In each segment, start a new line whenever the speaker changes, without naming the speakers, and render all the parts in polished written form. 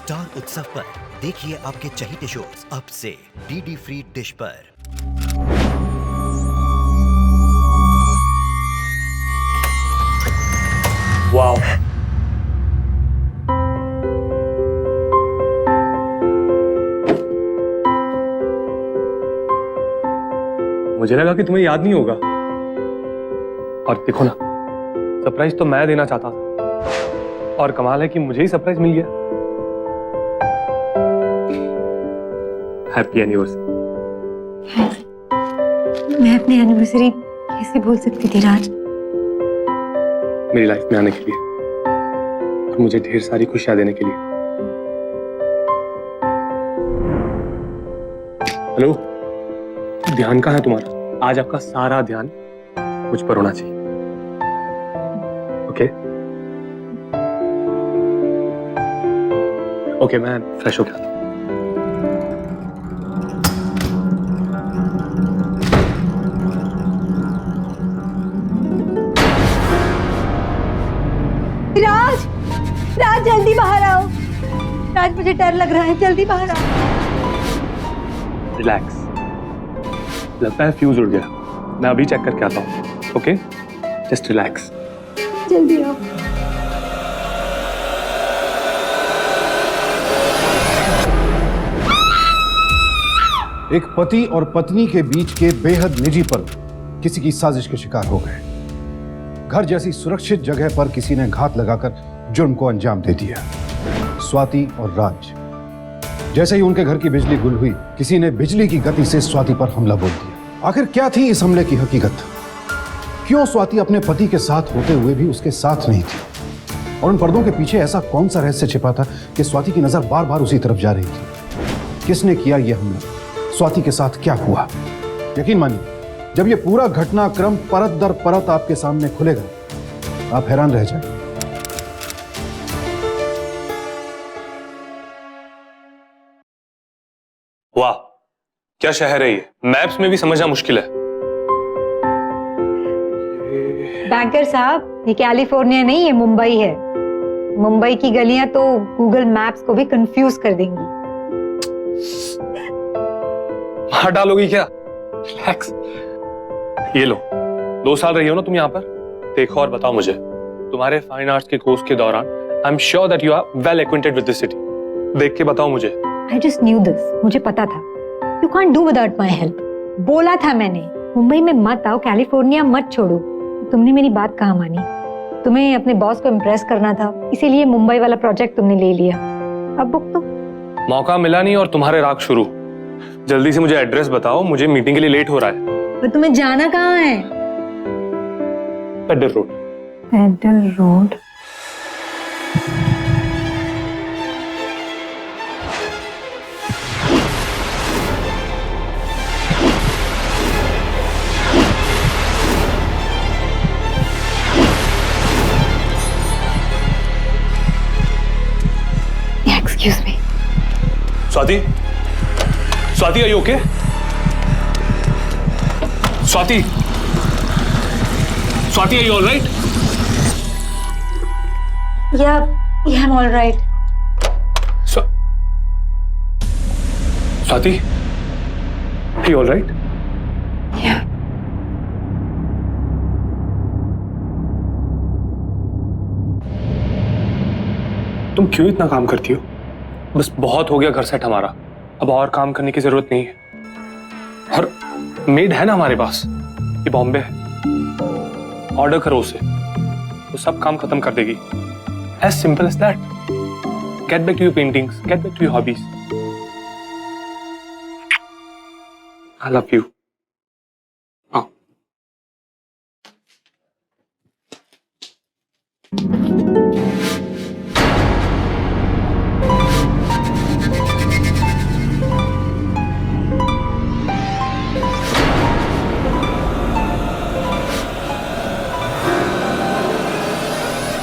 Star उत्सव पर देखिए आपके चहीते शोज अब से डीडी फ्री डिश पर।
वाओ, मुझे लगा कि तुम्हें याद नहीं होगा। और देखो ना, सरप्राइज तो मैं देना चाहता था और कमाल है कि मुझे ही सरप्राइज मिल गया। Happy anniversary.
मैं अपनी एनिवर्सरी कैसे भूल सकती थी राज?
मेरी लाइफ में आने के लिए और मुझे ढेर सारी खुशियां देने के लिए। हेलो, ध्यान कहाँ है तुम्हारा? आज आपका सारा ध्यान मुझ पर होना चाहिए। ओके ओके, मैं फ्रेश हो गया था।
राज, राज जल्दी बाहर आओ। राज मुझे डर लग रहा है, जल्दी बाहर आओ।
रिलैक्स, लगता है फ्यूज उड़ गया। मैं अभी चेक करके आता हूँ। Okay, just relax.
जल्दी आओ।
एक पति और पत्नी के बीच के बेहद निजी पर्व किसी की साजिश के शिकार हो गए। घर जैसी सुरक्षित जगह पर किसी ने घात लगाकर जुर्म को अंजाम दे दिया। स्वाति और राज, जैसे ही उनके घर की बिजली गुल हुई, किसी ने बिजली की गति से स्वाति पर हमला बोल दिया। आखिर क्या थी इस हमले की हकीकत? क्यों स्वाति अपने पति के साथ होते हुए भी उसके साथ नहीं थी? और उन पर्दों के पीछे ऐसा कौन सा रहस्य छिपा था कि स्वाति की नजर बार बार उसी तरफ जा रही थी? किसने किया यह हमला? स्वाति के साथ क्या हुआ? यकीन मानिए, जब यह पूरा घटनाक्रम परत दर परत आपके सामने खुलेगा, आप हैरान रह जाएंगे।
वाह, क्या शहर है ये! मैप्स में भी समझना मुश्किल है।
बैंकर साहब, ये कैलिफोर्निया नहीं, ये मुंबई है। मुंबई की गलियां तो गूगल मैप्स को भी कंफ्यूज कर देंगी।
मार डालोगी क्या? रिलैक्स। ये लो, 2 साल रही हो ना तुम यहाँ पर। देखो और बताओ मुझे, तुम्हारे फाइन आर्ट्स के कोर्स के दौरान I am sure that you are well acquainted with this city. देख के बताओ मुझे।
I just knew this, मुझे पता था। You can't do without my help। बोला था मैंने, मुंबई में मत आओ, कैलिफोर्निया मत छोड़ो। तुमने मेरी बात कहाँ मानी? तुम्हें अपने बॉस को इम्प्रेस करना था, इसीलिए मुंबई वाला प्रोजेक्ट तुमने ले लिया। अब बुक तो
मौका मिला नहीं और तुम्हारे राग शुरू। जल्दी से मुझे एड्रेस बताओ, मुझे मीटिंग के लिए लेट हो रहा है।
पर तुम्हें जाना कहाँ है?
Pedal road.
Pedal road? Excuse me.
Swati, Swati, are you okay? Swati, Swati, are you all right?
Yeah, I'm all right.
Swati, are you all right?
Yeah.
तुम क्यों इतना काम करती हो? बस बहुत हो गया घर सेट हमारा, अब और काम करने की जरूरत नहीं है। और मेड है ना हमारे पास, ये बॉम्बे है। ऑर्डर करो उसे, वो सब काम खत्म कर देगी। As simple as that. Get back to your paintings, get back to your hobbies. I love you.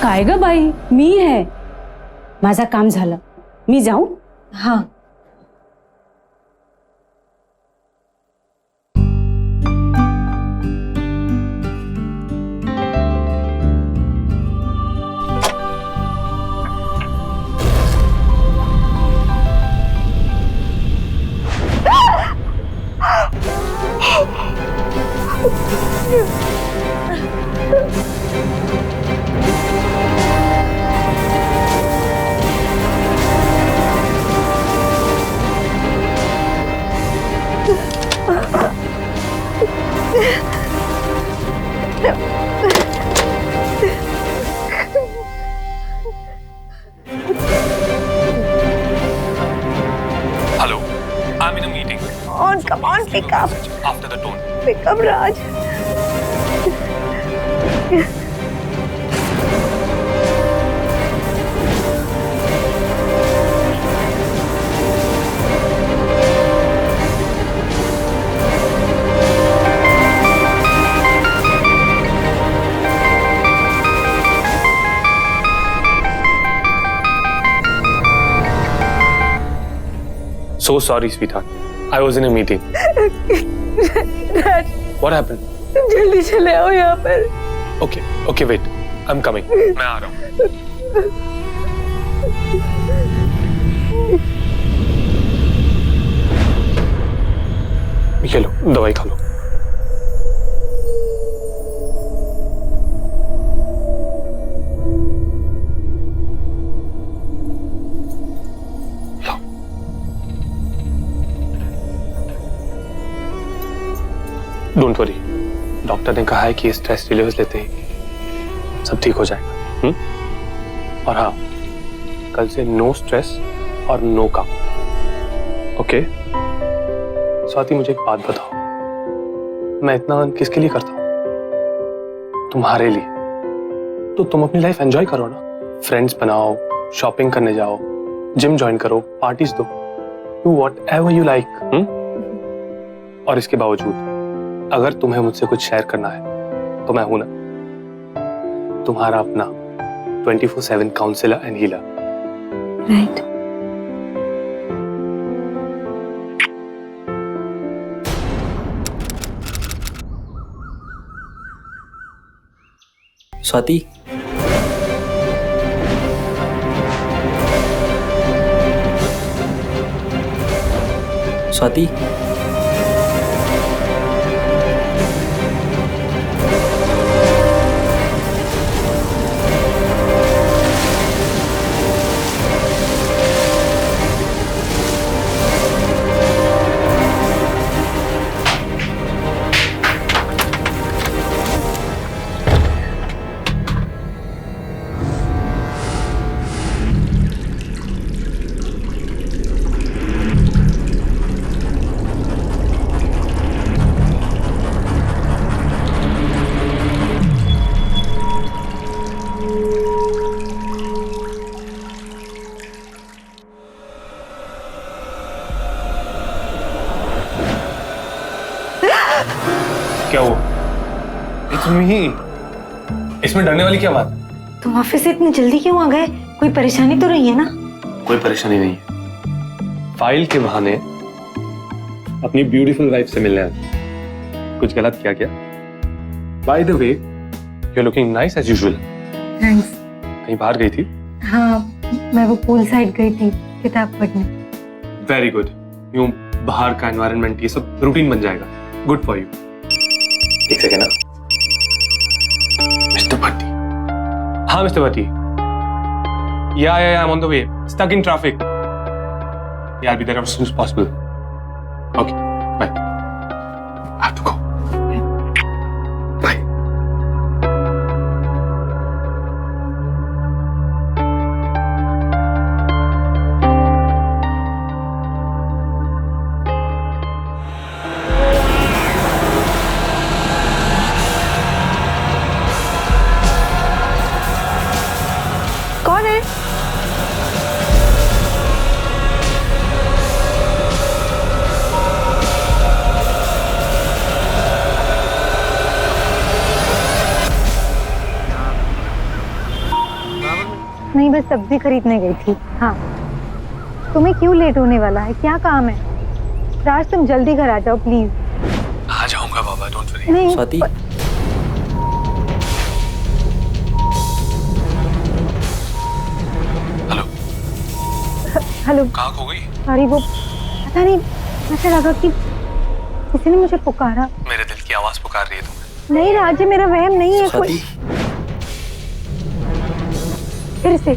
काय ग बाई, मी आहे. माझं काम झालं, मी जाऊ?
हाँ। on, pick up.
After the tone.
Pick up, Raj.
So sorry, sweetheart. I was in a meeting.
Raj,
What happened?
तुम जल्दी चले आओ यहाँ पर.
Okay, wait. I'm coming. मैं आ रहा हूँ. ये लो, दवाई खा लो. डोंट वरी, डॉक्टर ने कहा है कि स्ट्रेस रिलीवर्स लेते ही सब ठीक हो जाएगा. और हाँ, कल से नो स्ट्रेस और नो काम. ओके? स्वाति, मुझे एक बात बताओ, मैं इतना अर्न किसके लिए करता हूँ? तुम्हारे लिए. तो तुम अपनी लाइफ एंजॉय करो ना. फ्रेंड्स बनाओ, शॉपिंग करने जाओ, जिम ज्वाइन करो, पार्टीज दो, डू व्हाटएवर यू लाइक. और इसके बावजूद अगर तुम्हें मुझसे कुछ शेयर करना है तो मैं हूं ना, तुम्हारा अपना 24/7 counsellor and healer.
Right.
Swati, Swati,
क्या हुआ? It's me. इसमें डरने वाली क्या बात है?
तुम ऑफिस से इतनी जल्दी क्यों आ गए? कोई परेशानी तो नहीं है ना?
कोई परेशानी नहीं है. फाइल के बहाने अपनी ब्यूटीफुल वाइफ से मिलने आए. कुछ गलत किया क्या? By the way, you are looking nice as usual.
Thanks.
कहीं बाहर गई थी?
हाँ, मैं वो पूल साइड गई थी किताब पढ़ने.
Very good. यूं बाहर का एनवायरनमेंट ये सब रूटीन बन जाएगा. Good for you. एक सेकेंड ना. मिस्टर भट्टी. हाँ mister Bhatti. Yeah, I'm on the way. Stuck in traffic. Yeah, I'll be there as soon as possible. Okay, bye. I have to go. Bye.
कौन है? नहीं, बस सब्जी खरीदने गई थी. हाँ, तुम्हें क्यों लेट होने वाला है? क्या काम है? राज, तुम जल्दी घर आ जाओ प्लीज.
आ जाऊंगा बाबा, डोंट वरी.
नहीं.
स्वाति,
हेलो.
हेलो.
कहाँ खो गई?
सॉरी, वो पता नहीं, ऐसा लगा कि किसी ने मुझे पुकारा.
मेरे दिल की आवाज पुकार रही है तुम्हें.
नहीं राज, ये मेरा वहम नहीं है.
स्वाति,
फिर से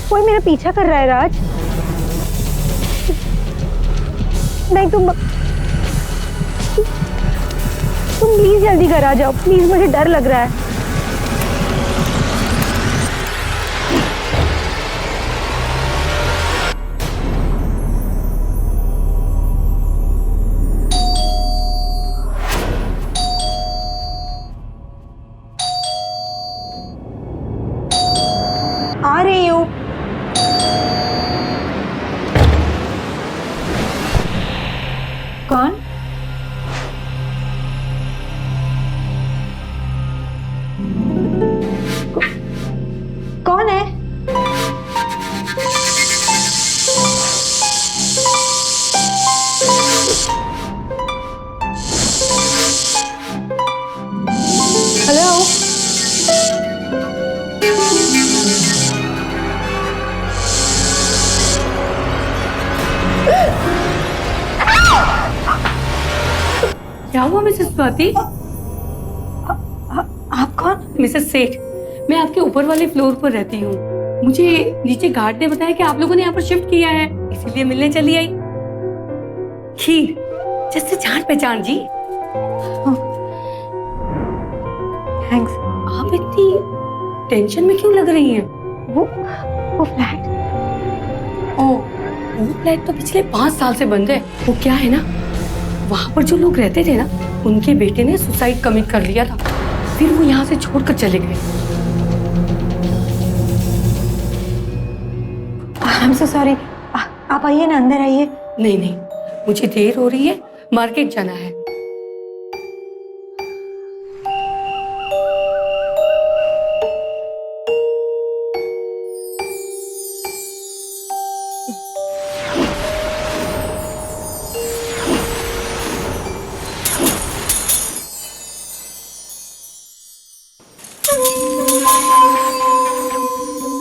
कोई मेरा पीछा कर रहा है. राज, नहीं, तुम प्लीज जल्दी घर आ जाओ प्लीज. मुझे डर लग रहा है.
क्या हुआ मिसेस स्वाति?
आप कौन?
मिसेस सेठ, मैं आपके ऊपर वाले फ्लोर पर रहती हूँ। मुझे नीचे गार्ड ने बताया कि आप लोगों ने यहाँ पर शिफ्ट किया है, इसीलिए मिलने चली आई। खीर जैसे जान पहचान जी।
थैंक्स।
आप इतनी टेंशन में क्यों लग रही हैं?
वो फ्लैट।
वो फ्लैट तो पिछले 5 साल से बंद है। वो क्या है ना, वहां पर जो लोग रहते थे ना, उनके बेटे ने सुसाइड कमिट कर लिया था, फिर वो यहाँ से छोड़कर चले गए।
I am so sorry. आप आइए ना, अंदर आइए।
नहीं नहीं, मुझे देर हो रही है, मार्केट जाना है।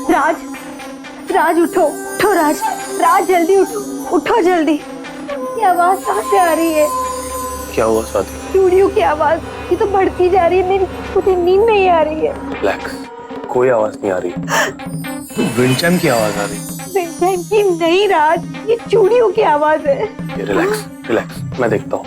राज, राज उठो, उठो राज, राज जल्दी उठो, उठो जल्दी। ये आवाज कहाँ से आ रही है?
क्या हुआ स्वाति?
चूड़ियों की आवाज, ये तो बढ़ती जा रही है, मेरी मुझे नींद नहीं आ रही है।
रिलैक्स, कोई आवाज नहीं आ रही। विंड चाइम की आवाज आ रही।
विंड चाइम की नहीं राज, ये चूड़ियों की आवाज है।
रिलैक्स रिलैक्स, मैं देखता हूँ।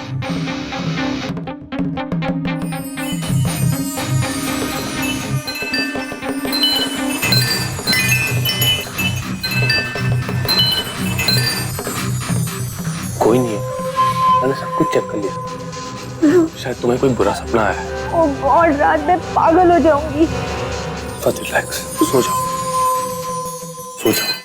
कोई नहीं है, मैंने सब कुछ चेक कर लिया। शायद तुम्हें कोई बुरा सपना आया है।
ओह गॉड राज, मैं पागल हो जाऊंगी।
स्वाति रिलैक्स, सो जाओ, सो जाओ।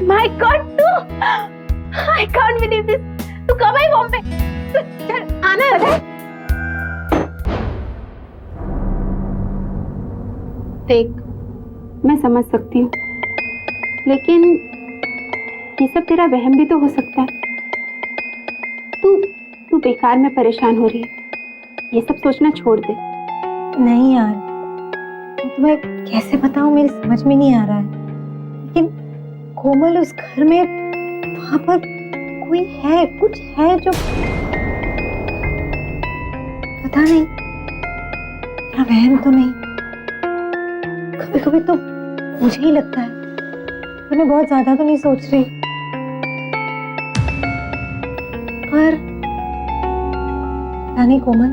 My God, तू! I can't believe this. तू कब आई बॉम्बे? चल आना है।
देख, मैं समझ सकती हूँ, लेकिन ये सब तेरा वहम भी तो हो सकता है। तू बेकार में परेशान हो रही है। ये सब सोचना छोड़ दे।
नहीं यार, मैं तुम्हें कैसे बताऊं, मेरी समझ में नहीं आ रहा है। लेकिन कोमल उस घर में, वहां पर कोई है, कुछ है जो पता नहीं, मेरा वहम तो नहीं। कभी कभी तो मुझे ही लगता है, पर मैं बहुत ज्यादा तो नहीं सोच रही। पर पता नहीं कोमल,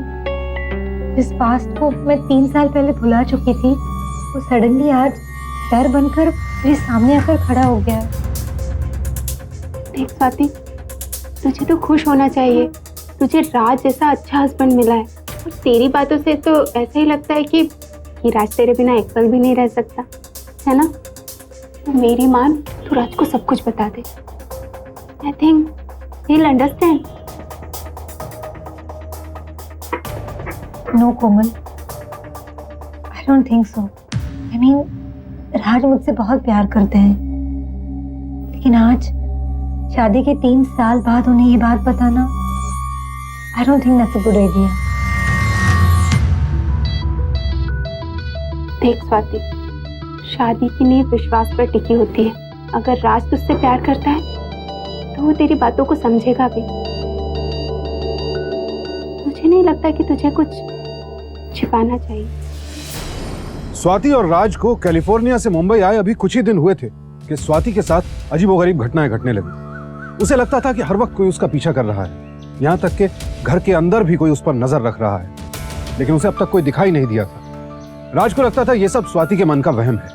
जिस पास्ट को मैं 3 साल पहले भुला चुकी थी, वो सडनली आज डर बनकर मेरे सामने आकर खड़ा हो गया है।
देख स्वाति, तुझे तो खुश होना चाहिए। तुझे राज जैसा अच्छा हस्बैंड मिला है, और तेरी बातों से तो ऐसा ही लगता है कि राज तेरे बिना एक पल भी नहीं रह सकता, है ना? तो मेरी मान, तू राज को सब कुछ बता दे। I think he will understand.
No Komal, I don't think so. I mean, Raj मुझसे बहुत प्यार करते हैं, लेकिन आज शादी के 3 साल बाद उन्हें ये बात बताना, आई don't think that's a good idea.
देख स्वाति, शादी की नींव विश्वास पर टिकी होती है। अगर राज तुझसे प्यार करता है तो वो तेरी बातों को समझेगा भी। मुझे नहीं लगता कि तुझे कुछ छिपाना चाहिए।
स्वाति और राज को कैलिफोर्निया से मुंबई आए अभी कुछ ही दिन हुए थे कि स्वाति के साथ अजीबोगरीब घटनाएं घटने लगी। उसे लगता था कि हर वक्त कोई उसका पीछा कर रहा है, यहाँ तक कि घर के अंदर भी कोई उस पर नजर रख रहा है, लेकिन उसे अब तक कोई दिखाई नहीं दिया था। राज को लगता था ये सब स्वाति के मन का वहम है,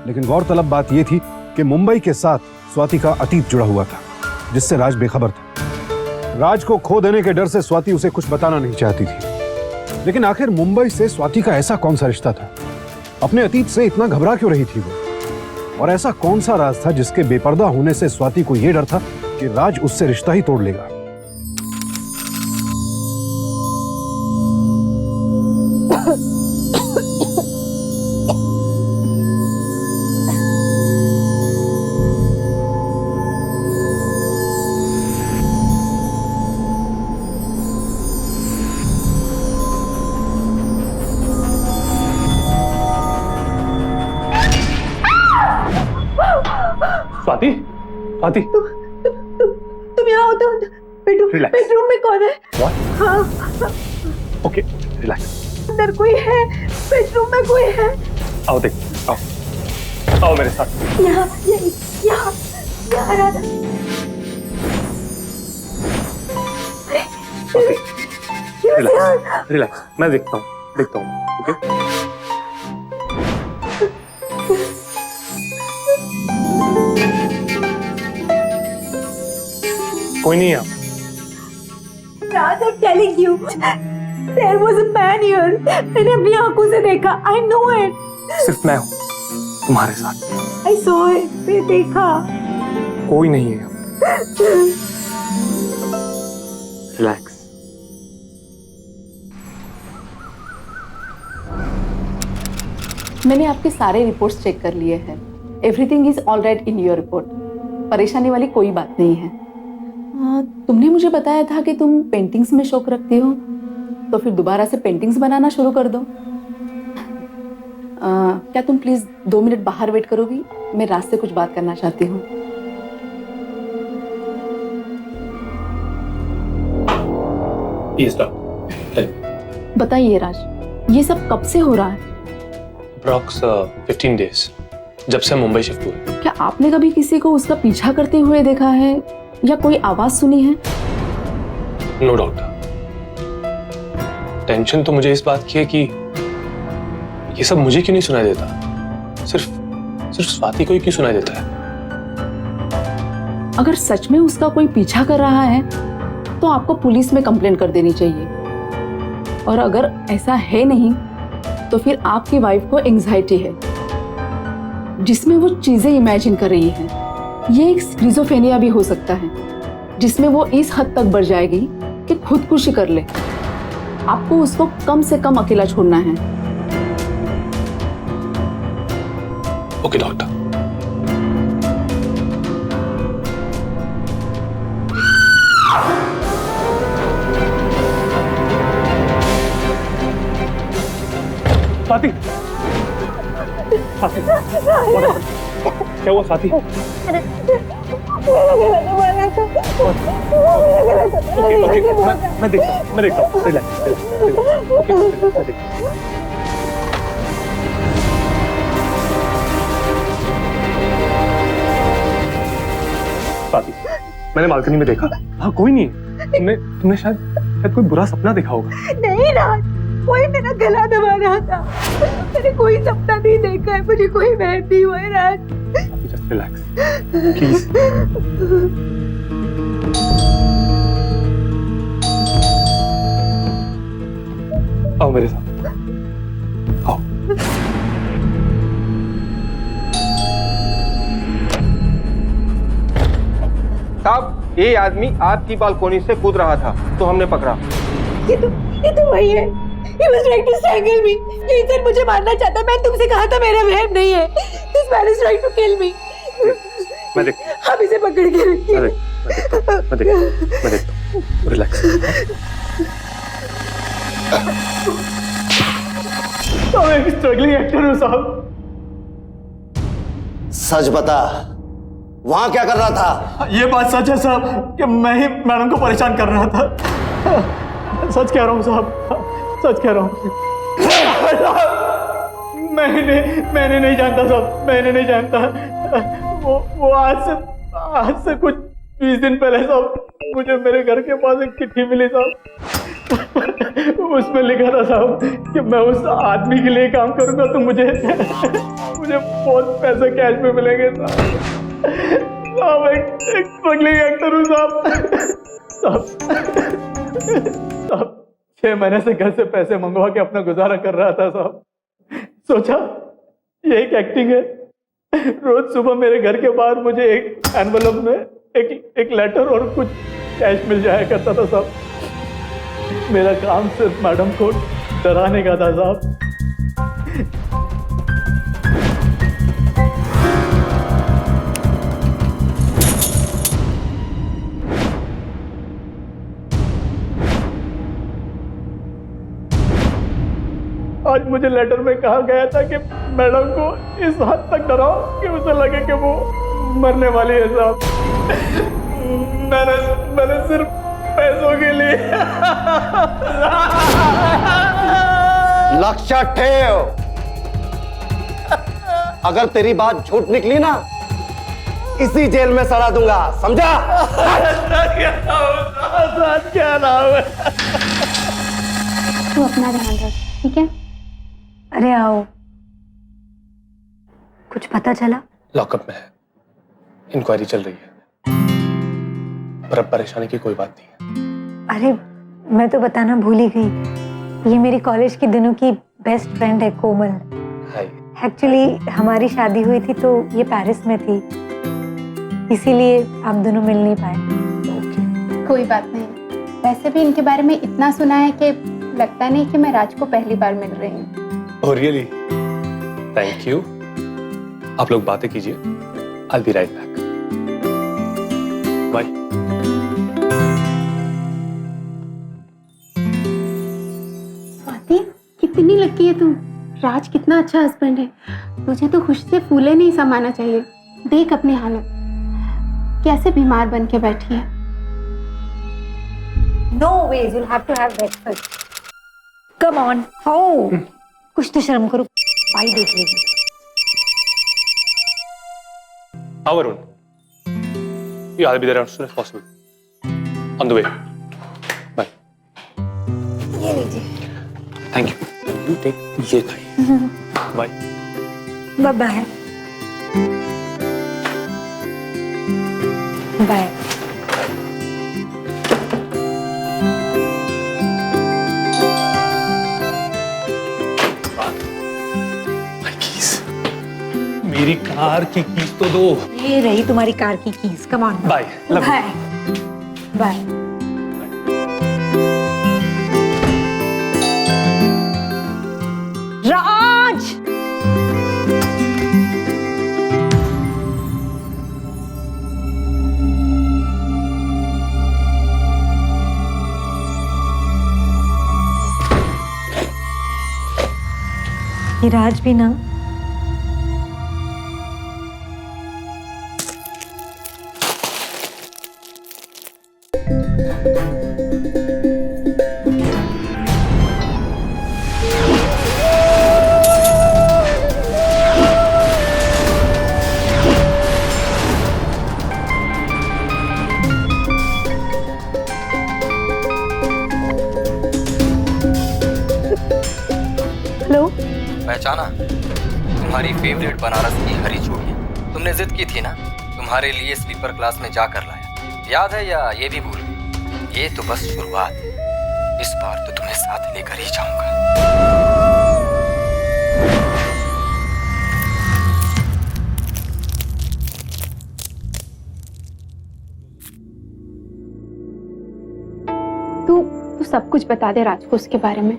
लेकिन गौरतलब बात यह थी कि मुंबई के साथ स्वाति का अतीत जुड़ा हुआ था, जिससे राज बेखबर था। राज को खो देने के डर से स्वाति उसे कुछ बताना नहीं चाहती थी, लेकिन आखिर मुंबई से स्वाति का ऐसा कौन सा रिश्ता था? अपने अतीत से इतना घबरा क्यों रही थी वो? और ऐसा कौन सा राज था जिसके बेपर्दा होने से स्वाति को यह डर था कि राज उससे रिश्ता ही तोड़ लेगा?
स्वाति, स्वाति,
तुम यहाँ हो तो
Relax.
बेडरूम में कौन है?
What?
हाँ,
ओके, रिलैक्स।
अंदर कोई है, बेडरूम में कोई है।
आओ देख, आओ, आओ मेरे साथ।
यहाँ राधा।
रिलैक्स, रिलैक्स, मैं देखता हूँ, ओके? कोई नहीं है।
Raj, I'm telling you, there was a man here. मैंने अपनी आंखों से देखा. I know it.
सिर्फ मैं हूँ तुम्हारे साथ,
I saw it. मैं देखा.
कोई नहीं है। रिलैक्स।
मैंने आपके सारे रिपोर्ट्स चेक कर लिए हैं। Everything is all right in your report. परेशानी वाली कोई बात नहीं है। तुमने मुझे बताया था कि तुम पेंटिंग्स में शौक रखती हो, तो फिर दोबारा से पेंटिंग्स बनाना शुरू कर दो। क्या तुम प्लीज 2 मिनट बाहर वेट करोगी? मैं राज से कुछ बात करना चाहती हूँ। बताइए राज, ये सब कब से हो रहा है?
अप्रॉक्स 15 डेज, जब से मुंबई शिफ्ट हुए।
क्या आपने कभी किसी को उसका पीछा करते हुए देखा है या कोई आवाज सुनी है?
No doctor. टेंशन तो मुझे इस बात की है कि ये सब मुझे क्यों नहीं सुनाई देता, सिर्फ स्वाति को ही क्यों सुनाई देता है।
अगर सच में उसका कोई पीछा कर रहा है तो आपको पुलिस में कंप्लेंट कर देनी चाहिए, और अगर ऐसा है नहीं तो फिर आपकी वाइफ को एंजाइटी है जिसमें वो चीजें इमेजिन कर रही है। ये एक स्किज़ोफ्रेनिया भी हो सकता है जिसमें वो इस हद तक बढ़ जाएगी कि खुदकुशी कर ले। आपको उसको कम से कम अकेला छोड़ना है।
Okay doctor. स्वाति, स्वाति, क्या हुआ स्वाति? ओके, मैं देखता हूँ, रिलैक्स, ओके, मैं देखता हूँ। स्वाति, मैंने बालकनी में देखा। हाँ, कोई नहीं। तुमने शायद कोई बुरा सपना देखा होगा।
नहीं राज, कोई मेरा गला दबा रहा था। मैंने कोई सपना नहीं देखा है, मुझे कोई वहम नहीं हुआ है राज।
Just relax, please. आओ मेरे साथ, आओ।
साहब, ये आदमी आपकी बालकोनी से कूद रहा था तो हमने पकड़ा।
ये तो वही है। He was trying to strangle me. ये इंसान मुझे मारना चाहता है। मैंने तुमसे कहा था मेरा वहम नहीं है। This man is trying to kill me.
मैं देख,
आप इसे पकड़ के रखिए।
मैं देखता हूँ, रिलैक्स।
मैं एक स्ट्रगलिंग एक्टर हूँ साहब।
सच बता, वहां क्या कर रहा था?
ये बात सच है साहब कि मैं ही मैडम को परेशान कर रहा था। सच कह रहा हूँ साहब, सच कह रहा हूँ। मैंने नहीं जानता साहब, मैंने नहीं जानता। वो आज से कुछ 20 दिन पहले साहब मुझे मेरे घर के पास एक चिट्ठी मिली साहब। उसमें लिखा था साहब कि मैं उस आदमी के लिए काम करूंगा तो मुझे बहुत पैसे कैश में मिलेंगे साहब। एक स्ट्रगलिंग एक्टर हूँ साहब। 6 महीने से घर से पैसे मंगवा के अपना गुजारा कर रहा था साहब। सोचा ये एक एक्टिंग है। रोज सुबह मेरे घर के बाहर मुझे एक एनवेलप में एक लेटर और कुछ कैश मिल जाया करता था साहब। मेरा काम सिर्फ मैडम को डराने का था साहब। आज मुझे लेटर में कहा गया था कि मैडम को इस हद तक डराओ कि उसे लगे कि वो मरने वाली है साहब। मैंने सिर्फ पैसों के लिए।
लक्ष्य ठेव, अगर तेरी बात झूठ निकली ना, इसी जेल में सड़ा दूंगा, समझा?
क्या नाम है?
तू अपना ध्यान रख, ठीक है?
अरे आओ, कुछ पता चला?
लॉकअप में है, इंक्वायरी चल रही है, पर अब परेशानी की कोई बात नहीं है।
अरे मैं तो बताना भूल ही गई, ये मेरी कॉलेज के दिनों की बेस्ट फ्रेंड है कोमल।
हाय।
एक्चुअली हमारी शादी हुई थी तो ये पेरिस में थी, इसीलिए हम दोनों मिल नहीं पाए।
कोई बात नहीं, वैसे भी इनके बारे में इतना सुना है कि लगता नहीं कि मैं राज को पहली बार मिल रही हूँ।
Oh really? Thank you. आप लोग बातें कीजिए, I'll be right back. Bye.
Swati, कितनी लकी है तू। राज कितना अच्छा हस्बैंड है। तुझे तो खुशी से फूले नहीं समाना चाहिए। देख अपनी हालत, कैसे बीमार बन के बैठी है।
No ways, you'll have to have breakfast. Come on, oh, कुछ तो शर्म करो, पाई देख लेगी।
हाँ Varun, yeah, I'll be there as soon as possible. On the way. Bye.
ये लीजिए।
Thank you. You take ये खाइए। Bye.
Bye bye. Bye.
My keys. मेरी कार की कीज तो दो।
ये रही तुम्हारी कार की keys. Come on.
Bye. Love you.
Bye. Bye. राज! ये राज भी ना
पहचाना? तुम्हारी फेवरेट बनारस की हरी चूड़ियां। तुमने जिद की थी ना, तुम्हारे लिए स्लीपर क्लास में जाकर लाया। याद है या ये भी भूल गई? ये तो बस शुरुआत है। इस बार तो तुम्हें साथ लेकर ही जाऊंगा।
तू सब कुछ बता दे राज को उसके बारे में,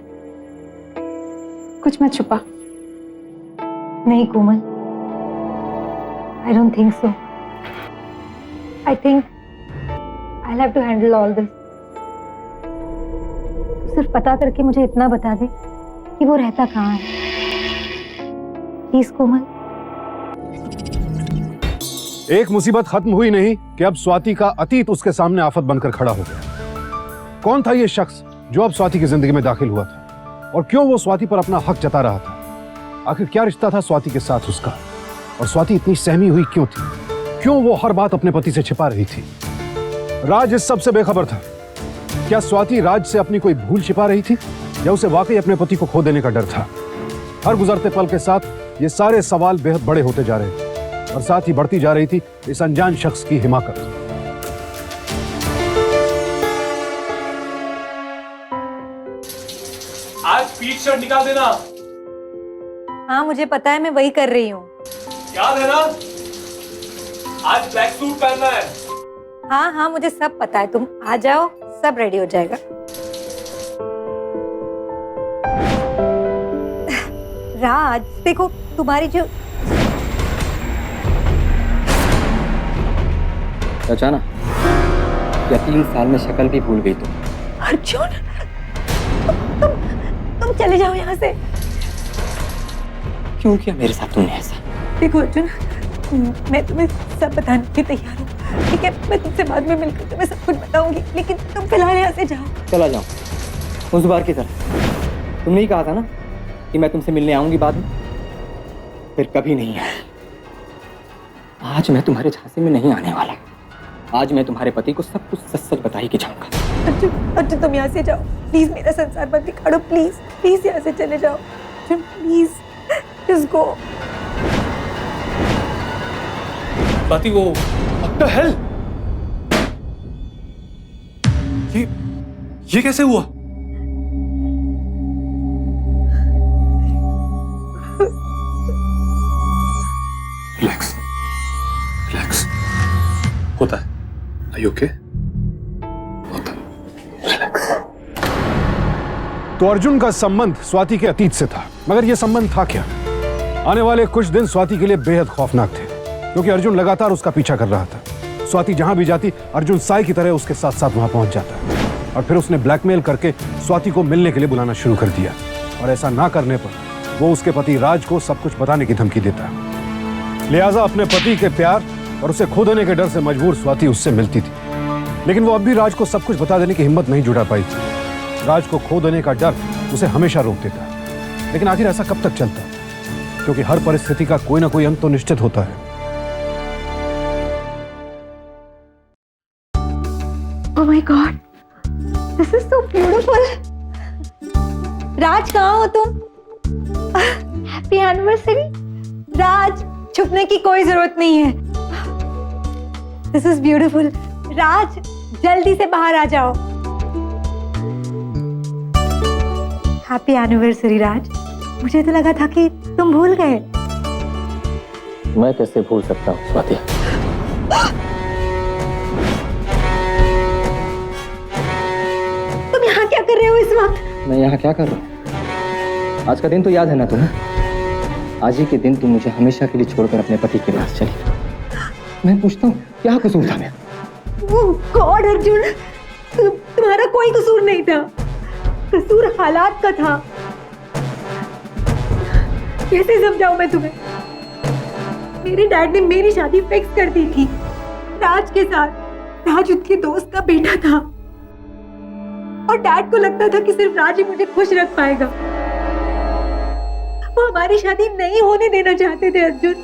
कुछ मत छुपा।
नहीं कोमल, I don't think so. I think I'll have to handle all this. सिर्फ पता करके मुझे इतना बता दे कि वो रहता कहाँ है। प्लीज कोमल।
एक मुसीबत खत्म हुई नहीं कि अब स्वाति का अतीत उसके सामने आफत बनकर खड़ा हो गया। कौन था ये शख्स जो अब स्वाति की जिंदगी में दाखिल हुआ था, और क्यों वो स्वाति पर अपना हक जता रहा था? आखिर क्या रिश्ता था स्वाति के साथ उसका, और स्वाति इतनी सहमी हुई क्यों थी? क्यों वो हर बात अपने पति से छिपा रही थी? राज इस सब से बेखबर था। क्या स्वाति राज से अपनी कोई भूल छिपा रही थी, या उसे वाकई अपने पति को खो देने का डर था? हर गुजरते पल के साथ ये सारे सवाल बेहद बड़े होते जा रहे थे, और साथ ही बढ़ती जा रही थी इस अनजान शख्स की हिमाकत।
आज पीठ शर्ट निकाल देना।
हाँ मुझे पता है, मैं वही कर रही हूँ।
याद है ना, आज ब्लैक सूट पहनना है।
हाँ हाँ मुझे सब पता है, तुम आ जाओ, सब रेडी हो जाएगा। राज देखो, तुम्हारी जो
पहचाना? या 3 साल में शक्ल भी भूल गई तुम?
अर्जुन, तुम चले जाओ यहाँ से।
क्यों किया मेरे साथ तुमने ऐसा?
देखो अर्जुन, मैं तुम्हें सब बताने के तैयार हूँ, ठीक है? मैं तुमसे बाद में मिलकर तुम्हें सब कुछ बताऊंगी, लेकिन तुम फिलहाल यहाँ से जाओ।
चला जाऊँ उस बार की तरह। तुमने ही कहा था ना कि मैं तुमसे मिलने आऊंगी बाद में, फिर कभी नहीं आया। आज मैं तुम्हारे झांसे में नहीं आने वाला। आज मैं तुम्हारे पति को सब कुछ सच सच बता ही के जाऊंगा।
अर्जुन तुम यहाँ से जाओ प्लीज, मेरा संसार मत बिगाड़ो प्लीज, प्लीज यहाँ से चले जाओ Arjun, please just go.
Swati वो व्हाट द हेल, ये कैसे हुआ? रिलैक्स रिलैक्स, होता है। Are you okay? होता है, रिलैक्स।
तो अर्जुन का संबंध स्वाति के अतीत से था, मगर यह संबंध था क्या? आने वाले कुछ दिन स्वाति के लिए बेहद खौफनाक थे, क्योंकि अर्जुन लगातार उसका पीछा कर रहा था। स्वाति जहां भी जाती, अर्जुन साई की तरह उसके साथ साथ वहां पहुंच जाता, और फिर उसने ब्लैकमेल करके स्वाति को मिलने के लिए बुलाना शुरू कर दिया, और ऐसा ना करने पर वो उसके पति राज को सब कुछ बताने की धमकी देता। लिहाजा अपने पति के प्यार और उसे खो देने के डर से मजबूर स्वाति उससे मिलती थी, लेकिन वो अब भी राज को सब कुछ बता देने की हिम्मत नहीं जुटा पाई थी। राज को खो देने का डर उसे हमेशा रोक देता, लेकिन आखिर ऐसा कब तक चलता? क्योंकि हर परिस्थिति का कोई ना कोई अंत तो निश्चित होता है।
Oh my God, this is so beautiful. राज कहाँ हो तुम? Happy anniversary. राज छुपने की कोई जरूरत नहीं है। This is beautiful. राज जल्दी से बाहर आ जाओ। हैप्पी एनिवर्सरी राज। मुझे तो लगा था कि तुम भूल गए।
मैं कैसे भूल सकता हूँ स्वाति?
तुम यहाँ क्या कर रहे हो इस वक्त?
मैं यहाँ क्या कर रहा हूँ? आज का दिन तो याद है ना तुम्हें? आज ही के दिन तुम मुझे हमेशा के लिए छोड़कर अपने पति के पास चली गई। मैं पूछता हूँ क्या कसूर था मेरा?
ओह गॉड अर्जुन, तुम्हारा कोई कसूर नहीं था, कसूर हालात का था। कैसे समझाऊं मैं तुम्हें? मेरे डैड ने मेरी शादी फिक्स कर दी थी राज के साथ। राज उनके दोस्त का बेटा था, और डैड को लगता था कि सिर्फ राज ही मुझे खुश रख पाएगा। वो हमारी शादी नहीं होने देना चाहते थे अर्जुन,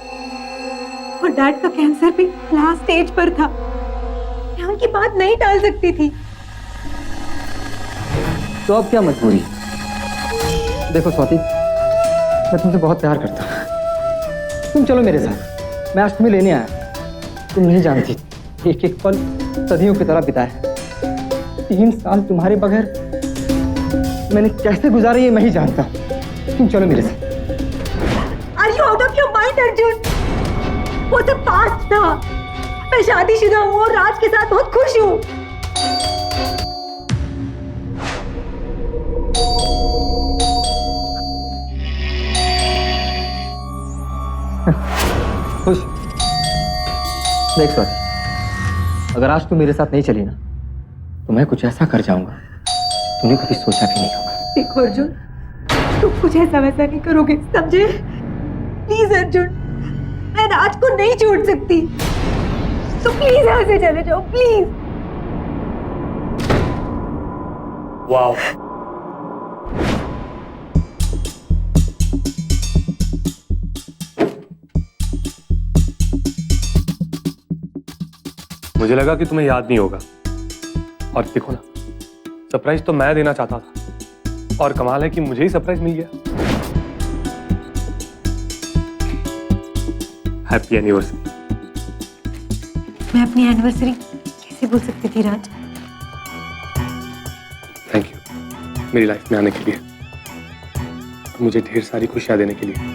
और डैड का कैंसर भी लास्ट स्टेज पर था। यहाँ की बात नहीं टाल सकती थी।
तो अब क्या मजबूरी? देखो स्वाति, मैं तुमसे बहुत प्यार करता हूँ। तुम चलो मेरे साथ, मैं आज तुम्हें लेने आया। तुम नहीं जानती एक एक पल सदियों की तरह बिताया। 3 साल तुम्हारे बगैर मैंने कैसे गुजारे ये मैं ही जानता हूँ। तुम चलो मेरे साथ।
Are you out of your mind, Arjun? वो तो पास्ट था। मैं शादीशुदा हूँ और राज के साथ बहुत खुश हूँ।
खुश? देख स्वाति, अगर आज तू मेरे साथ नहीं चली ना, तो मैं कुछ ऐसा कर जाऊंगा तूने कभी सोचा भी नहीं होगा।
देखो अर्जुन, तुम कुछ ऐसा वैसा नहीं करोगे, समझे? प्लीज अर्जुन, मैं राज को नहीं छोड़ सकती, तो प्लीज यहाँ से चले जाओ प्लीज।
वाओ, मुझे लगा कि तुम्हें याद नहीं होगा, और देखो ना, सरप्राइज तो मैं देना चाहता था, और कमाल है कि मुझे ही सरप्राइज मिल गया। Happy anniversary.
मैं अपनी एनिवर्सरी कैसे भूल सकती थी राज?
थैंक यू मेरी लाइफ में आने के लिए, मुझे ढेर सारी खुशियां देने के लिए।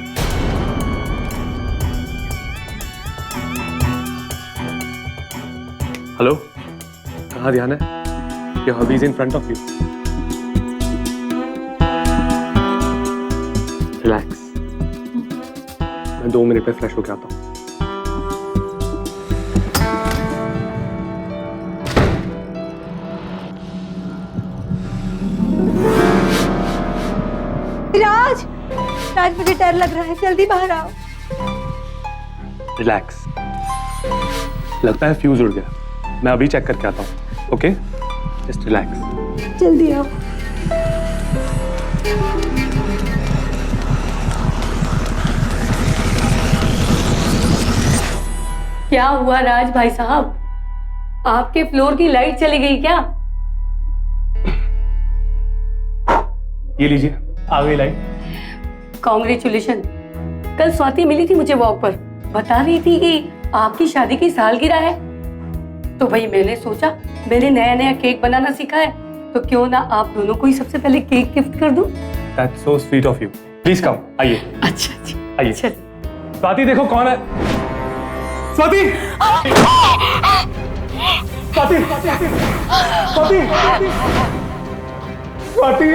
हेलो, कहाँ ध्यान है? Your hubby is in front of you. Relax. मैं 2 मिनट में फ्रेश होके आता हूँ।
राज, राज मुझे डर लग रहा है, जल्दी बाहर आओ।
रिलैक्स। लगता है फ्यूज उड़ गया, मैं अभी चेक करके आता हूँ। Okay, just relax.
जल्दी आओ। क्या हुआ राज भाई साहब, आपके फ्लोर की लाइट चली गई क्या?
ये लीजिए, आ गई लाइट।
कॉन्ग्रेचुलेशन। कल स्वाति मिली थी मुझे वॉक पर, बता रही थी कि आपकी शादी की सालगिरह है। तो भाई मैंने सोचा मैंने नया नया केक बनाना सीखा है, तो क्यों ना आप दोनों को ही सबसे पहले केक गिफ्ट कर दूं।
That's so sweet of you. Please come, आइए।
अच्छा जी,
आइए।
चल।
स्वाति देखो कौन है। स्वाति! स्वाति! स्वाति! स्वाति!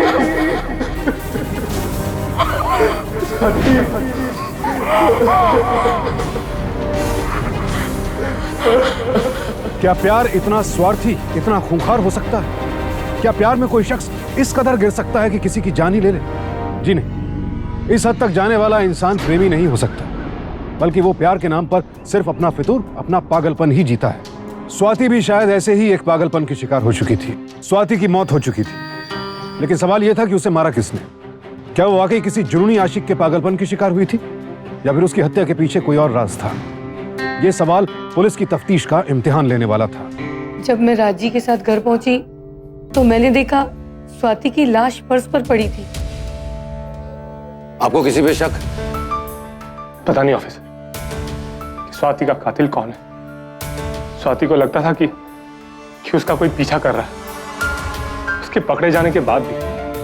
क्या प्यार इतना स्वार्थी, इतना खूंखार हो सकता है? क्या प्यार में कोई शख्स इस कदर गिर सकता है कि किसी की जान ही ले ले? जी नहीं, इस हद तक जाने वाला इंसान प्रेमी नहीं हो सकता, बल्कि वो प्यार के नाम पर सिर्फ अपना फितूर, अपना पागलपन ही जीता है। स्वाति भी शायद ऐसे ही एक पागलपन की शिकार हो चुकी थी। स्वाति की मौत हो चुकी थी, लेकिन सवाल यह था कि उसे मारा किसने? क्या वो वाकई किसी जुनूनी आशिक के पागलपन की शिकार हुई थी, या फिर उसकी हत्या के पीछे कोई और राज था? यह सवाल पुलिस की तफ्तीश का इम्तिहान लेने वाला था।
जब मैं राजी के साथ घर पहुंची तो मैंने देखा स्वाति की लाश फर्श पर पड़ी थी।
आपको किसी पे शक?
पता नहीं ऑफिसर, स्वाति का कातिल कौन है। स्वाति को लगता था कि उसका कोई पीछा कर रहा है। उसके पकड़े जाने के बाद भी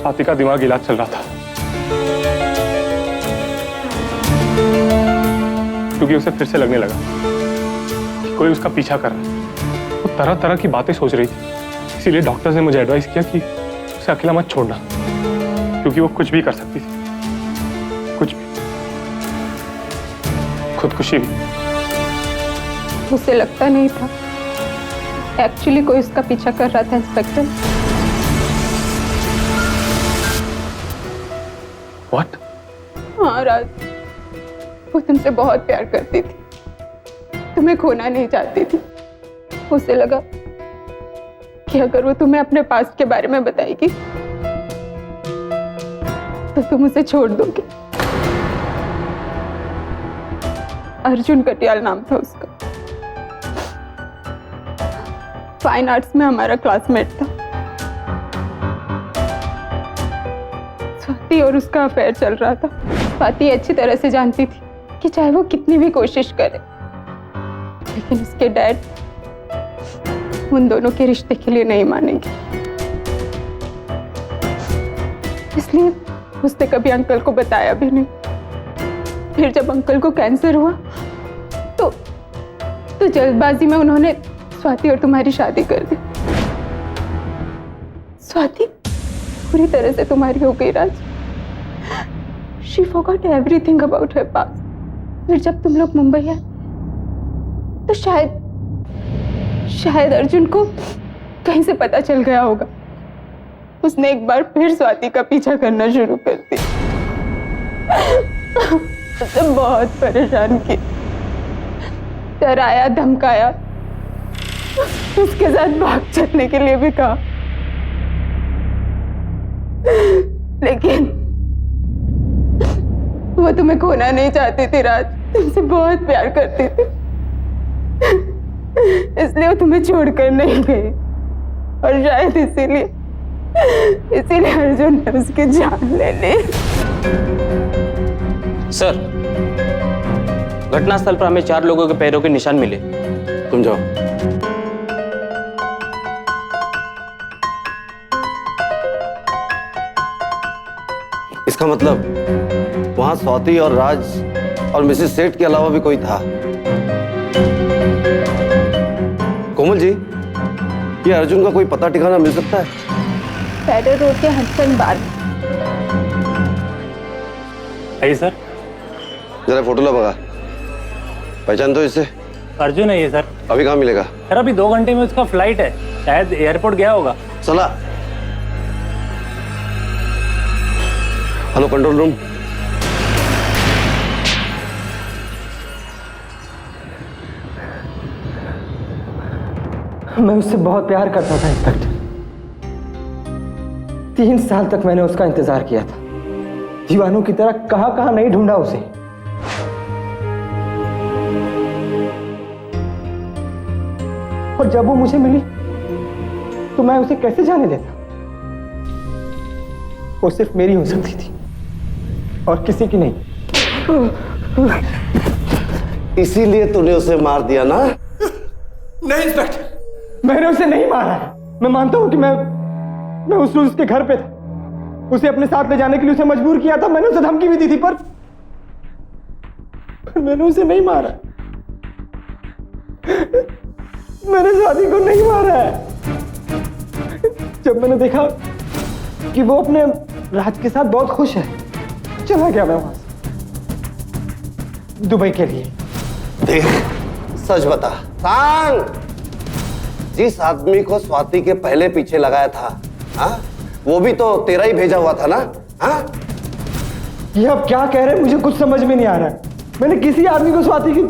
स्वाति का दिमाग इलाज चल रहा था, क्योंकि उसे फिर से लगने लगा कि कोई उसका पीछा कर रहा है। वो तरह तरह की बातें सोच रही थी, इसीलिए डॉक्टर ने मुझे एडवाइस किया कि उसे अकेला मत छोड़ना, क्योंकि वो कुछ भी कर सकती थी, कुछ भी, खुदकुशी भी।
मुझे लगता नहीं था एक्चुअली कोई उसका पीछा कर रहा था इंस्पेक्टर।
What?
हाँ राज, वो तुमसे बहुत प्यार करती थी, तुम्हें खोना नहीं चाहती थी। उसे लगा कि अगर वो तुम्हें अपने पास्ट के बारे में बताएगी तो तुम उसे छोड़ दोगे। अर्जुन कटियाल नाम था उसका, फाइन आर्ट्स में हमारा क्लासमेट था। स्वाति और उसका अफेयर चल रहा था। स्वाति अच्छी तरह से जानती थी कि चाहे वो कितनी भी कोशिश करे, लेकिन उसके डैड उन दोनों के रिश्ते के लिए नहीं मानेंगे। इसलिए उसने कभी अंकल को बताया भी नहीं। फिर जब अंकल को कैंसर हुआ तो जल्दबाजी में उन्होंने स्वाति और तुम्हारी शादी कर दी। स्वाति पूरी तरह से तुम्हारी हो गई राज। She forgot everything about her past. फिर जब तुम लोग मुंबई आए तो शायद अर्जुन को कहीं से पता चल गया होगा। उसने एक बार फिर स्वाति का पीछा करना शुरू कर दिया। उसे बहुत परेशान किया, डराया, धमकाया, उसके साथ भाग चलने के लिए भी कहा, लेकिन वो तुम्हें खोना नहीं चाहती थी राज, तुमसे बहुत प्यार करती थी, इसलिए वो तुम्हें छोड़कर नहीं गई। और शायद इसीलिए अर्जुन ने उसकी जान ले ली।
सर, घटनास्थल पर हमें 4 लोगों के पैरों के निशान मिले।
तुम जाओ। इसका मतलब वहां स्वाति और राज और मिसेस सेठ के अलावा भी कोई था। कोमल जी, ये अर्जुन का कोई पता ठिकाना मिल सकता है?
फेडरल रोड के हडसन बार।
आइए सर।
जरा फोटो ला बगा, पहचान तो इससे?
अर्जुन है ये सर।
अभी कहाँ मिलेगा?
सर अभी 2 घंटे में उसका फ्लाइट है, शायद एयरपोर्ट गया होगा।
चला। Hello control room.
मैं उससे बहुत प्यार करता था इंस्पेक्टर। 3 साल तक मैंने उसका इंतजार किया था, दीवानों की तरह कहां कहां नहीं ढूंढा उसे। और जब वो मुझे मिली तो मैं उसे कैसे जाने देता। वो सिर्फ मेरी हो सकती थी और किसी की नहीं।
इसीलिए तूने उसे मार दिया ना?
नहीं इंस्पेक्टर, मैंने उसे नहीं मारा है। मैं मानता हूं कि मैं उस रोज उसके घर पे था, उसे अपने साथ ले जाने के लिए उसे मजबूर किया था, मैंने उसे धमकी भी दी थी, पर मैंने उसे नहीं मारा। मैंने स्वाति को नहीं मारा है। जब मैंने देखा कि वो अपने राज के साथ बहुत खुश है, चला गया मैं वहां से दुबई के लिए।
देख, सच बता सांग, जिस आदमी को स्वाति के पहले पीछे लगाया था, हाँ, वो भी तो तेरा ही भेजा हुआ था ना? हाँ,
ये आप क्या कह रहे हैं, मुझे कुछ समझ में नहीं आ रहा है। मैंने किसी आदमी को स्वाति की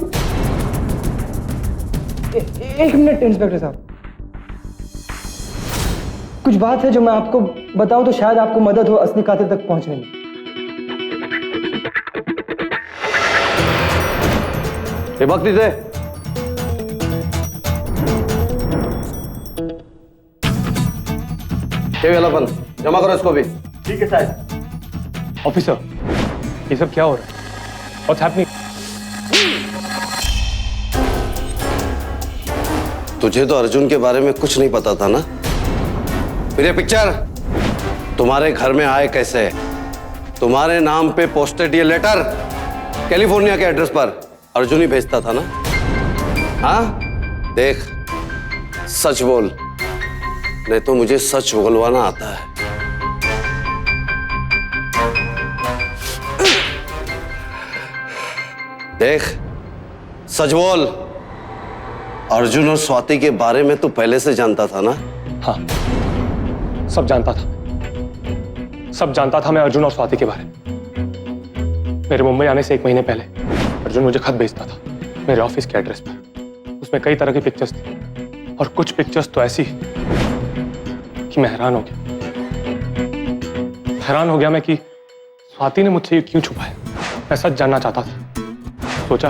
एक मिनट इंस्पेक्टर साहब, कुछ बात है जो मैं आपको बताऊं तो शायद आपको मदद हो असली कातिल तक पहुंचने में।
ये वक्त दे। ये वाला बंद जमा करो इसको भी।
ठीक है साहब। ऑफिसर, ये सब क्या हो रहा है? What's happening?
तुझे तो अर्जुन के बारे में कुछ नहीं पता था ना? फिर ये पिक्चर तुम्हारे घर में आए कैसे? तुम्हारे नाम पे पोस्टेड ये लेटर कैलिफोर्निया के एड्रेस पर अर्जुन ही भेजता था ना? हाँ, देख, सच बोल, नहीं तो मुझे सच बोलवाना आता है। देख, सच बोल, अर्जुन और स्वाति के बारे में तू पहले से जानता था ना?
हाँ, सब जानता था। सब जानता था मैं अर्जुन और स्वाति के बारे में। मेरे मुंबई आने से 1 महीने पहले अर्जुन मुझे खत भेजता था मेरे ऑफिस के एड्रेस पर। उसमें कई तरह की पिक्चर्स थी और कुछ पिक्चर्स तो ऐसी कि मैं हैरान हो गया। हैरान हो गया मैं कि स्वाति ने मुझसे ये क्यों छुपाया। मैं सच जानना चाहता था। सोचा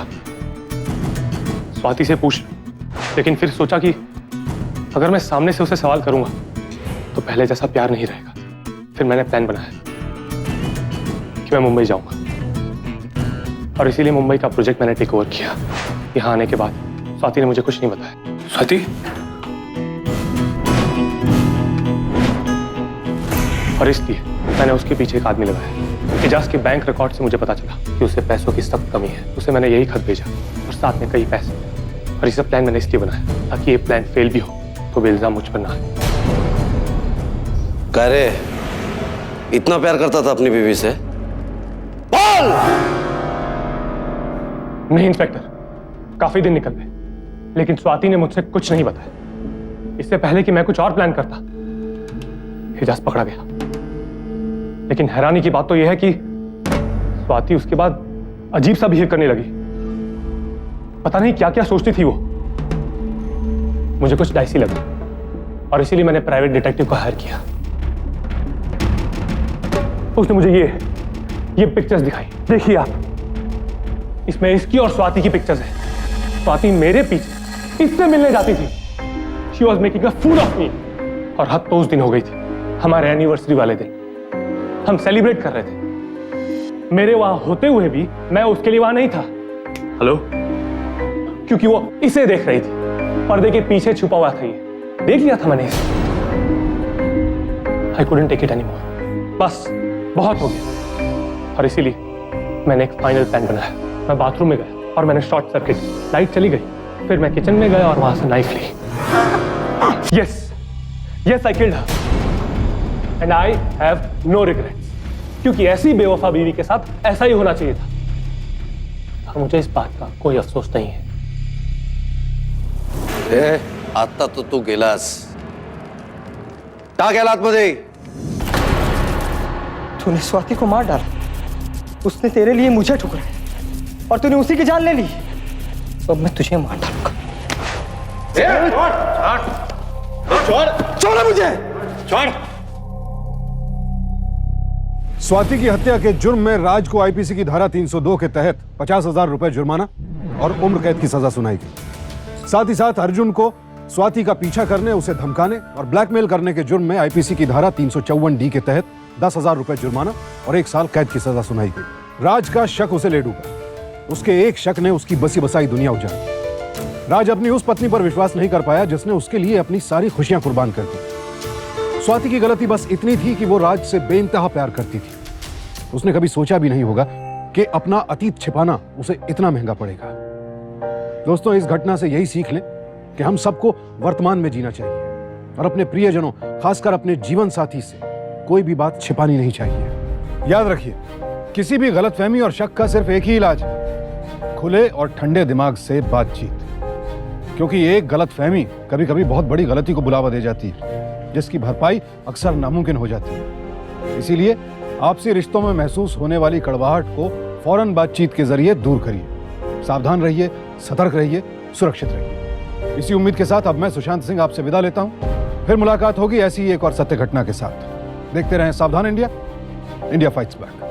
स्वाति से पूछ लूं, लेकिन फिर सोचा कि अगर मैं सामने से उसे सवाल करूंगा तो पहले जैसा प्यार नहीं रहेगा। फिर मैंने प्लान बनाया कि मैं मुंबई जाऊंगा और इसीलिए मुंबई का प्रोजेक्ट मैंने टेक ओवर किया। यहाँ आने के बाद स्वाति ने मुझे कुछ नहीं बताया। स्वाति, और इसलिए मैंने उसके पीछे एक आदमी लगाया। इजाज के बैंक रिकॉर्ड से मुझे पता चला कि उसे पैसों की सख्त कमी है। उसे मैंने यही खत भेजा और साथ में कई पैसे। और ये सब प्लान मैंने इसलिए बनाया ताकि ये प्लान फेल भी हो तो भी इल्जाम मुझ पर ना आए।
कह रहे इतना प्यार करता था अपनी बीवी से? बोल!
नहीं इंस्पेक्टर, काफी दिन निकल गए, लेकिन स्वाति ने मुझसे कुछ नहीं बताया। इससे पहले कि मैं कुछ और प्लान करता, हिजाज पकड़ा गया। लेकिन हैरानी की बात तो यह है कि स्वाति उसके बाद अजीब सा बिहेव करने लगी। पता नहीं क्या क्या सोचती थी वो। मुझे कुछ डाइसी लगा और इसीलिए मैंने प्राइवेट डिटेक्टिव को हायर किया। उसने मुझे ये पिक्चर्स दिखाई। देखिए आप, इसमें इसकी और स्वाति की पिक्चर्स है। स्वाति मेरे पीछे इससे मिलने जाती थी। She was making a fool of me। और हद तो उस दिन हो गई थी, हमारे एनिवर्सरी वाले दिन। हम सेलिब्रेट कर रहे थे। मेरे वहां होते हुए भी मैं उसके लिए वहां नहीं था। हेलो, क्योंकि वो इसे देख रही थी। पर्दे के पीछे छुपा हुआ था। ये देख लिया था मैंने इसे। I couldn't take it anymore। बस बहुत हो गया। और इसीलिए मैंने एक फाइनल प्लान बनाया। मैं बाथरूम में गया और मैंने शॉर्ट सर्किट, लाइट चली गई। फिर मैं किचन में गया और वहां से नाइफ ली। Yes, I killed her and I have no regrets. क्योंकि ऐसी बेवफा बीवी के साथ ऐसा ही होना चाहिए था। और मुझे इस बात का कोई अफसोस नहीं है।
आता तो तू गेलास, क्या गेला आतमध्ये?
तूने स्वाति को मार डाला, उसने तेरे लिए मुझे ठुकराया और तूने उसी की जान ले ली। तो अब मैं तुझे मार डालूंगा।
छोड़ मुझे।
छोड़।
स्वाति की हत्या के जुर्म में राज को आईपीसी की धारा 302 के तहत 50,000 रुपए जुर्माना और उम्र कैद की सजा सुनाई गई। साथ ही साथ अर्जुन को स्वाति का पीछा करने, उसे धमकाने और ब्लैकमेल करने के जुर्म में आईपीसी की धारा 354D के तहत 10,000 रुपए जुर्माना और 1 साल कैद की सजा सुनाई गई। राज का शक उसे ले डूबा। उसके एक शक ने उसकी बसी बसाई दुनिया उजाड़ी। राज अपनी उस पत्नी पर विश्वास नहीं कर पाया जिसने उसके लिए अपनी सारी खुशियां कुर्बान कर दी। स्वाति की गलती बस इतनी थी कि वो राज से बेइंतहा प्यार करती थी। उसने कभी सोचा भी नहीं होगा कि अपना अतीत छिपाना उसे इतना महंगा पड़ेगा। दोस्तों, इस घटना से यही सीख लें कि हम सबको वर्तमान में जीना चाहिए और अपने प्रियजनों, खासकर अपने जीवन साथी से कोई भी बात छिपानी नहीं चाहिए। याद रखिए, किसी भी गलतफहमी और शक का सिर्फ एक ही इलाज है, खुले और ठंडे दिमाग से बातचीत। क्योंकि एक गलतफहमी कभी कभी बहुत बड़ी गलती को बुलावा दे जाती है, जिसकी भरपाई अक्सर नामुमकिन हो जाती है। इसीलिए आपसी रिश्तों में महसूस होने वाली कड़वाहट को फौरन बातचीत के जरिए दूर करिए। सावधान रहिए, सतर्क रहिए, सुरक्षित रहिए। इसी उम्मीद के साथ अब मैं सुशांत सिंह आपसे विदा लेता हूं। फिर मुलाकात होगी ऐसी एक और सत्य घटना के साथ। देखते रहें सावधान इंडिया, इंडिया फाइट्स बैक।